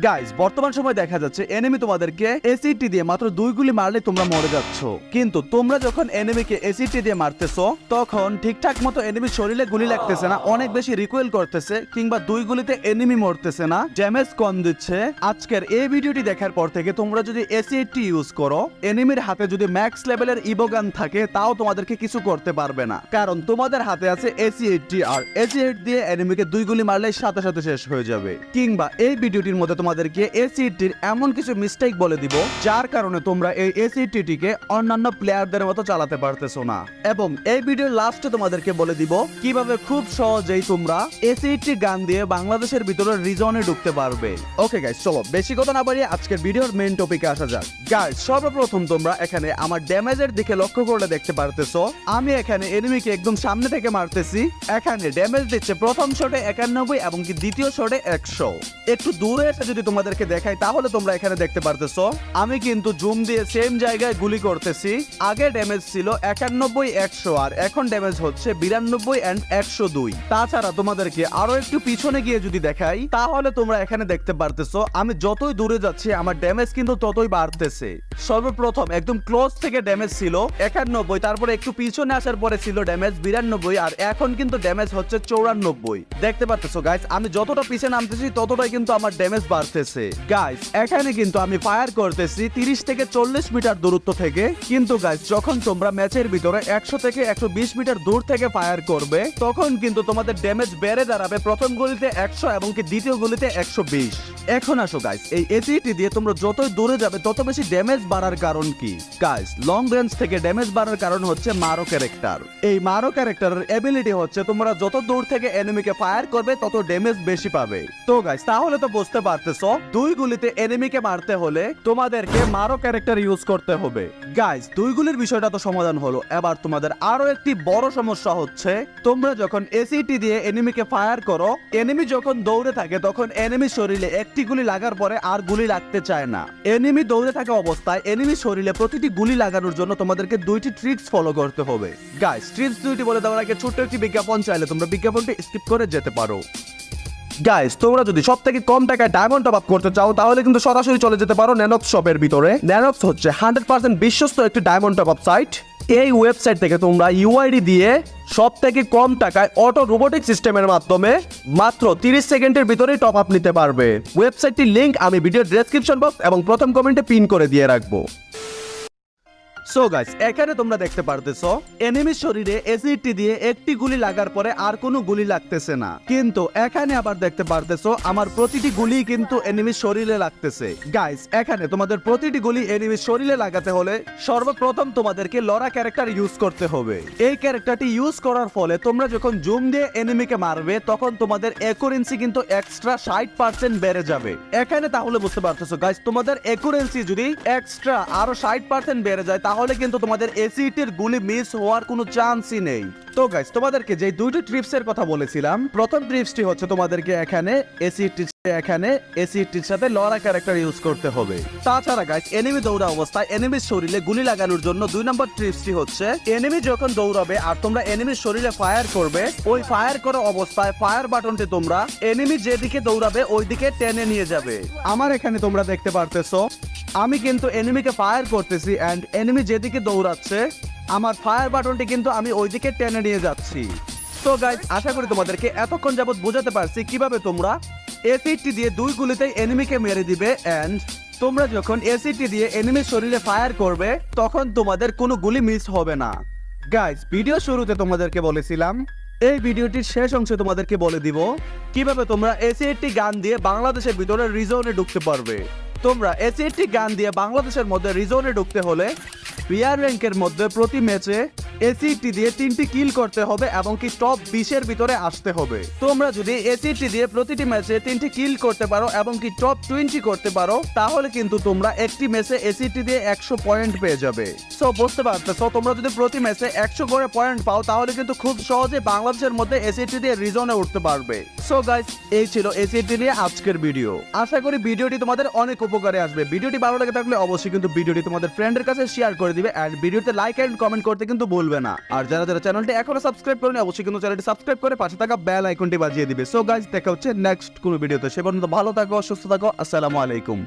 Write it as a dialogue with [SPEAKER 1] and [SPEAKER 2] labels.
[SPEAKER 1] Guys বর্তমান সময় দেখা যাচ্ছে এনিমি তোমাদেরকে এসিটি দিয়ে মাত্র 2 গুলি মারলে তোমরা মরে যাচ্ছ, কিন্তু তোমরা যখন এনিমিকে এসিটি দিয়ে মারতেছো তখন ঠিকঠাক মতো এনিমির শরীরে গুলি লাগতেছে না, অনেক বেশি রিকোয়েল করতেছে, কিংবা 2 গুলিতে এনিমি মরতেছে না, ড্যামেজ কম দিচ্ছে। আজকের এই ভিডিওটি দেখার পর থেকে তোমরা যদি এসিটি ইউজ করো, এনিমির হাতে যদি ম্যাক্স লেভেলের ইবোগান থাকে তাও তোমাদেরকে কিছু করতে পারবে না, কারণ তোমাদের হাতে আছে এসি-80 আর এসি-8 দিয়ে এনিমিকে 2 গুলি মারলে সাথে সাথে শেষ হয়ে যাবে। কিংবা এই ভিডিওটির মধ্যে তোমাদেরকে এসিটির এমন কিছু মিস্টেক বলে দিব যার কারণে তোমরা এই এসিটিকে অন্যান্য প্লেয়ারদের মতো চালাতে পারতেছো না, এবং এই ভিডিওর লাস্টে তোমাদেরকে বলে দিব কিভাবে খুব সহজেই তোমরা এসিটি গান দিয়ে বাংলাদেশের ভিতরে রিজনে ঢুকতে পারবে। ওকে গাইস, চলো বেশি কথা না বাড়িয়ে আজকের ভিডিওর মেইন টপিকে আসা যাক। গাইস সর্বপ্রথম তোমরা এখানে আমার ড্যামেজের দিকে লক্ষ্য করলে দেখতে পারতেছো আমি এখানে এনিমিকে একদম সামনে থেকে মারতেছি। এখানে ড্যামেজ দিচ্ছে প্রথম শটে 91 এবং কি দ্বিতীয় শটে 100। একটু দূরে এসে যদি তোমাদেরকে দেখাই তাহলে তোমরা এখানে দেখতে পারতেছো আমি কিন্তু জুম দিয়ে সেম জায়গায় গুলি করতেছি। আগে ড্যামেজ ছিল 91 100 আর এখন ড্যামেজ হচ্ছে 92 এন্ড 102। তাছাড়া তোমাদেরকে আরো একটু পিছনে গিয়ে যদি দেখাই তাহলে তোমরা এখানে দেখতে পারতেছো আমি যতই দূরে যাচ্ছি আমার ড্যামেজ কিন্তু ততই বাড়তেছে। সর্বপ্রথম একদম ক্লোজ থেকে ড্যামেজ ছিল 91, তারপরে একটু পিছনে আসার পরে ছিল ড্যামেজ 92 আর এখন কিন্তু ড্যামেজ হচ্ছে 94। দেখতে পাচ্ছো গাইস আমি যতটা পিছনে নামতেছি ততটাই কিন্তু আমার ড্যামেজ বাড়তেছে। গাইস এখানে কিন্তু আমি ফায়ার করতেছি 30 থেকে 40 মিটার দূরত্ব থেকে, কিন্তু গাইস যখন তোমরা ম্যাচের ভিতরে 100 থেকে 120 মিটার দূর থেকে ফায়ার করবে তখন কিন্তু তোমাদের ড্যামেজ বেড়ে দাঁড়াবে প্রথম গুলিতে 100 এবং কি দ্বিতীয় গুলিতে 120। এখন আসো গাইস এই এসিটি দিয়ে তোমরা যতই দূরে যাবে তত বেশি ড্যামেজ বাড়ার কারণ কি? গাইস লং রেঞ্জ থেকে ড্যামেজ বাড়ার কারণ হচ্ছে মারো ক্যারেক্টার। এই মারো ক্যারেক্টারের এবিলিটি হচ্ছে তোমরা যত দূর থেকে এনিমিকে ফায়ার করবে তত ড্যামেজ বেশি পাবে। তো গাইস তাহলে তো বুঝতে পারতেছো 2 গুলিতে এনিমিকে মারতে হলে তোমাদেরকে মারো ক্যারেক্টার ইউজ করতে হবে। গাইস 2 গুলির বিষয়টা তো সমাধান হলো, এবার তোমাদের আরো একটি বড় সমস্যা হচ্ছে তোমরা যখন এসিটি দিয়ে এনিমিকে ফায়ার করো, এনিমি যখন দৌড়ে থাকে তখন এনিমির শরীরে একটি গুলি লাগার পরে আর গুলি লাগতে চায় না। এনিমি দৌড়ে থাকা অবস্থায় এনিমি শরীরে প্রতিটি গুলি লাগানোর জন্য তোমাদেরকে 2টি ট্রিক্স ফলো করতে হবে। গাইস ট্রিক্স 2টি বলে দেওয়ার আগে ছোট্ট একটি বিজ্ঞাপন চাইলে তোমরা বিজ্ঞাপনটি স্কিপ করে যেতে পারো। গাইস তোমরা যদি সব থেকে কম টাকায় ডায়মন্ড টপ আপ করতে চাও তাহলে কিন্তু সরাসরি চলে যেতে পারো ন্যানক্স শপের ভিতরে। ন্যানক্স হচ্ছে 100% বিশ্বস্ত একটি ডায়মন্ড টপ আপ সাইট। এই ওয়েবসাইট থেকে তোমরা ইউআইডি দিয়ে সব থেকে কম টাকায় অটো রোবোটিক সিস্টেমের মাধ্যমে মাত্র 30 সেকেন্ডের ভিতরেই টপ আপ নিতে পারবে। ওয়েবসাইটটির লিংক আমি ভিডিওর ডেসক্রিপশন বক্স এবং প্রথম কমেন্টে পিন করে দিয়ে রাখবো। সো গাইস এখানে তোমরা দেখতে পারতেছো এনিমির শরীরে এসিটি দিয়ে একটি গুলি লাগার পরে আর কোনো গুলি লাগতেছে না, কিন্তু এখানে আবার দেখতে পারতেছো আমার প্রতিটি গুলি কিন্তু এনিমির শরীরে লাগতেছে। গাইস এখানে তোমাদের প্রতিটি গুলি এনিমির শরীরে লাগাতে হলে সর্বপ্রথম তোমাদেরকে লরা ক্যারেক্টার ইউজ করতে হবে। এই ক্যারেক্টারটি ইউজ করার ফলে তোমরা যখন জুম দিয়ে এনিমিকে মারবে তখন তোমাদের অ্যাকুরেন্সি কিন্তু এক্সট্রা 60% বেড়ে যাবে। এখানে তাহলে বুঝতে পারতেছো গাইস তোমাদের অ্যাকুরেন্সি যদি এক্সট্রা আরো 60% বেড়ে যায় তাহলে কিন্তু তোমাদের এসিটির গুলি মিস হওয়ার কোনো চান্সই নেই। তো গাইস তোমাদেরকে যে 2টি ট্রিপসের কথা বলেছিলাম, প্রথম ট্রিপসটি হচ্ছে তোমাদেরকে এখানে এসিটির সাথে লরা ক্যারেক্টার ইউজ করতে হবে। তাছাড়া গাইস এনিমি দৌড়া অবস্থায় এনিমির শরীরে গুলি লাগানোর জন্য 2 নম্বর ট্রিপসটি হচ্ছে এনিমি যখন দৌড়াবে আর তোমরা এনিমির শরীরে ফায়ার করবে, ওই ফায়ার করা অবস্থায় ফায়ার বাটনটি তোমরা এনিমি যেদিকে দৌড়াবে ওই দিকে টেনে নিয়ে যাবে। আমার এখানে তোমরা দেখতে পারতেছো আমি কিন্তু এনিমিকে ফায়ার করতেছি এন্ড এনিমি যেদিকে দৌড়াচ্ছে আমার ফায়ার বাটনটি কিন্তু আমি ওইদিকে টেনে নিয়ে যাচ্ছি। তো গাইস আশা করি তোমাদেরকে এতক্ষণ যাবত বোঝাতে পারছি কিভাবে তোমরা এসিটি দিয়ে 2 গুলিতেই এনিমিকে মেরে দিবে এন্ড তোমরা যখন এসিটি দিয়ে এনিমির শরীরে ফায়ার করবে তখন তোমাদের কোনো গুলি মিস হবে না। গাইস ভিডিও শুরুতে তোমাদেরকে বলেছিলাম এই ভিডিওটির শেষ অংশে তোমাদেরকে বলে দিব কিভাবে তোমরা এসিটি গান দিয়ে বাংলাদেশের ভিতরে রিজনে ঢুকতে পারবে। তোমরা এসিটি গান দিয়ে বাংলাদেশের মধ্যে রিজনে ঢুকতে হলে বিআর র্যাঙ্কের মধ্যে প্রতি ম্যাচে এসিটি দিয়ে 3টি কিল করতে হবে এবং কি টপ 20 এর ভিতরে আসতে হবে। তোমরা যদি এসিটি দিয়ে প্রতিটি ম্যাচে 3টি কিল করতে পারো এবং কি টপ 20 করতে পারো তাহলে কিন্তু তোমরা একটি ম্যাচে এসিটি দিয়ে 100 পয়েন্ট পেয়ে যাবে। সো বুঝতে পারতেছো তোমরা যদি প্রতি ম্যাচে 100 করে পয়েন্ট পাও তাহলে কিন্তু খুব সহজে বাংলাদেশের মধ্যে এসিটি দিয়ে রিজনে উঠতে পারবে। সো গাইস এই ছিল এসিটি নিয়ে আজকের ভিডিও। আশা করি ভিডিওটি তোমাদের অনেক উপকারে আসবে। ভিডিওটি ভালো লাগে থাকলে অবশ্যই কিন্তু ভিডিওটি তোমাদের ফ্রেন্ডের কাছে শেয়ার করে দিবে এন্ড ভিডিওতে লাইক এন্ড কমেন্ট করতে কিন্তু ভুলবে না। আর যারা যারা চ্যানেলটি এখনো সাবস্ক্রাইব করেনি অবশ্যই কিন্তু চ্যানেলটি সাবস্ক্রাইব করে পাশে থাকা বেল আইকনটি বাজিয়ে দিবে। সো গাইস দেখা হচ্ছে নেক্সট কোনো ভিডিওতে। সে পর্যন্ত ভালো থাকো, সুস্থ থাকো। আসসালামু আলাইকুম।